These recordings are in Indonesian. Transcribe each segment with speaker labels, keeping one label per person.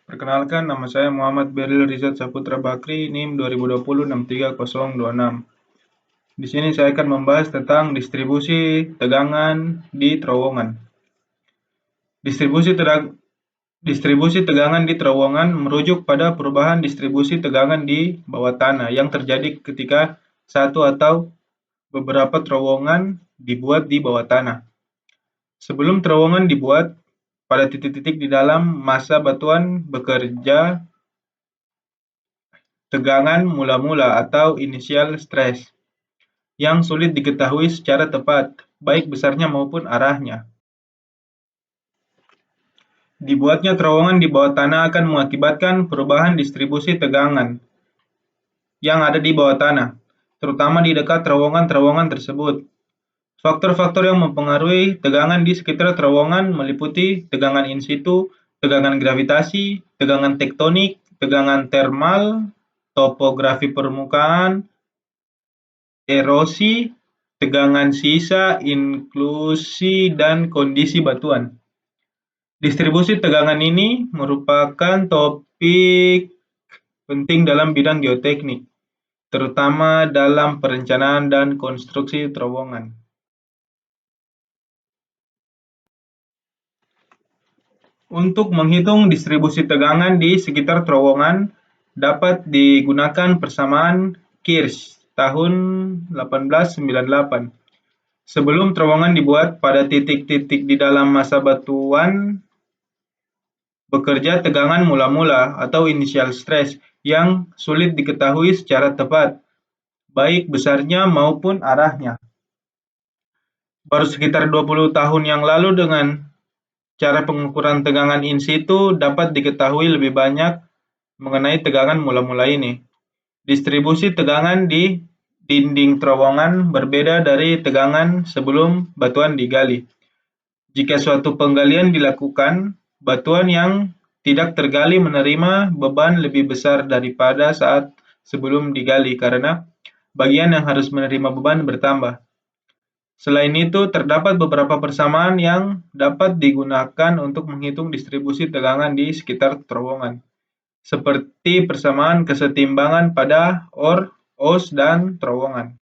Speaker 1: Perkenalkan, nama saya Muhammad Beril Rizat Saputra Bakri, NIM 2020 63026. Di sini saya akan membahas tentang distribusi tegangan di terowongan. Distribusi tegangan di terowongan merujuk pada perubahan distribusi tegangan di bawah tanah yang terjadi ketika satu atau beberapa terowongan dibuat di bawah tanah. Sebelum terowongan dibuat, pada titik-titik di dalam massa batuan bekerja tegangan mula-mula atau initial stress yang sulit diketahui secara tepat, baik besarnya maupun arahnya. Dibuatnya terowongan di bawah tanah akan mengakibatkan perubahan distribusi tegangan yang ada di bawah tanah, terutama di dekat terowongan-terowongan tersebut. Faktor-faktor yang mempengaruhi tegangan di sekitar terowongan meliputi tegangan in situ, tegangan gravitasi, tegangan tektonik, tegangan termal, topografi permukaan, erosi, tegangan sisa, inklusi, dan kondisi batuan. Distribusi tegangan ini merupakan topik penting dalam bidang geoteknik, terutama dalam perencanaan dan konstruksi terowongan. Untuk menghitung distribusi tegangan di sekitar terowongan, dapat digunakan persamaan Kirsch tahun 1898. Sebelum terowongan dibuat, pada titik-titik di dalam massa batuan bekerja tegangan mula-mula atau initial stress yang sulit diketahui secara tepat, baik besarnya maupun arahnya. Baru sekitar 20 tahun yang lalu dengan cara pengukuran tegangan in situ dapat diketahui lebih banyak mengenai tegangan mula-mula ini. Distribusi tegangan di dinding terowongan berbeda dari tegangan sebelum batuan digali. Jika suatu penggalian dilakukan, batuan yang tidak tergali menerima beban lebih besar daripada saat sebelum digali karena bagian yang harus menerima beban bertambah. Selain itu, terdapat beberapa persamaan yang dapat digunakan untuk menghitung distribusi tegangan di sekitar terowongan, seperti persamaan kesetimbangan pada os dan terowongan.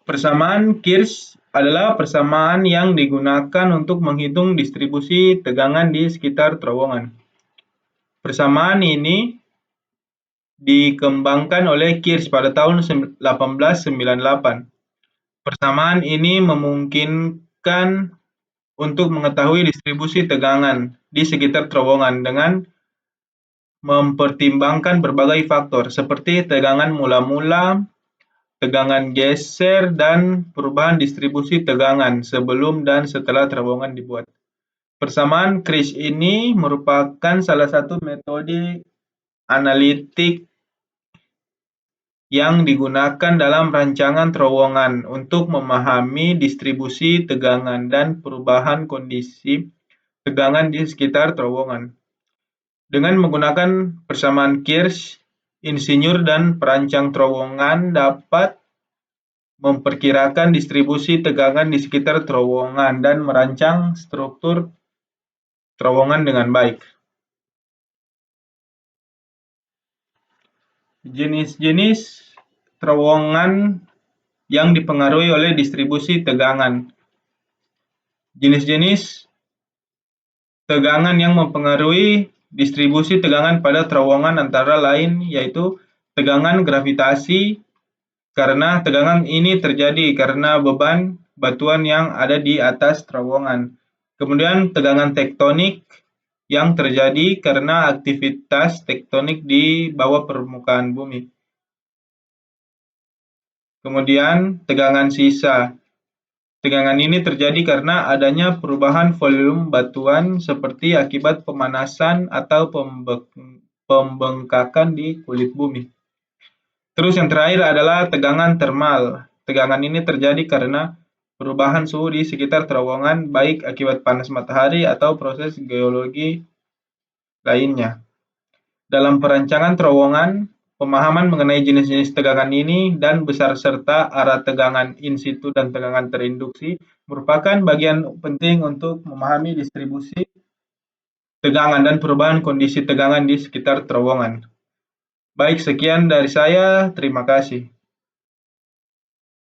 Speaker 1: Persamaan Kirsch adalah persamaan yang digunakan untuk menghitung distribusi tegangan di sekitar terowongan. Persamaan ini dikembangkan oleh Kirsch pada tahun 1898. Persamaan ini memungkinkan untuk mengetahui distribusi tegangan di sekitar terowongan dengan mempertimbangkan berbagai faktor seperti tegangan mula-mula, tegangan geser, dan perubahan distribusi tegangan sebelum dan setelah terowongan dibuat. Persamaan Kirsch ini merupakan salah satu metode analitik yang digunakan dalam rancangan terowongan untuk memahami distribusi tegangan dan perubahan kondisi tegangan di sekitar terowongan. Dengan menggunakan persamaan Kirsch, insinyur dan perancang terowongan dapat memperkirakan distribusi tegangan di sekitar terowongan dan merancang struktur terowongan dengan baik. Jenis-jenis terowongan yang dipengaruhi oleh distribusi tegangan. Jenis-jenis tegangan yang mempengaruhi distribusi tegangan pada terowongan antara lain yaitu tegangan gravitasi, karena tegangan ini terjadi karena beban batuan yang ada di atas terowongan. Kemudian tegangan tektonik yang terjadi karena aktivitas tektonik di bawah permukaan bumi. Kemudian tegangan sisa. Tegangan ini terjadi karena adanya perubahan volume batuan seperti akibat pemanasan atau pembengkakan di kulit bumi. Terus yang terakhir adalah tegangan termal. Tegangan ini terjadi karena perubahan suhu di sekitar terowongan baik akibat panas matahari atau proses geologi lainnya. Dalam perancangan terowongan, Pemahaman mengenai jenis-jenis tegangan ini dan besar serta arah tegangan in situ dan tegangan terinduksi merupakan bagian penting untuk memahami distribusi tegangan dan perubahan kondisi tegangan di sekitar terowongan. Baik, sekian dari saya. Terima kasih.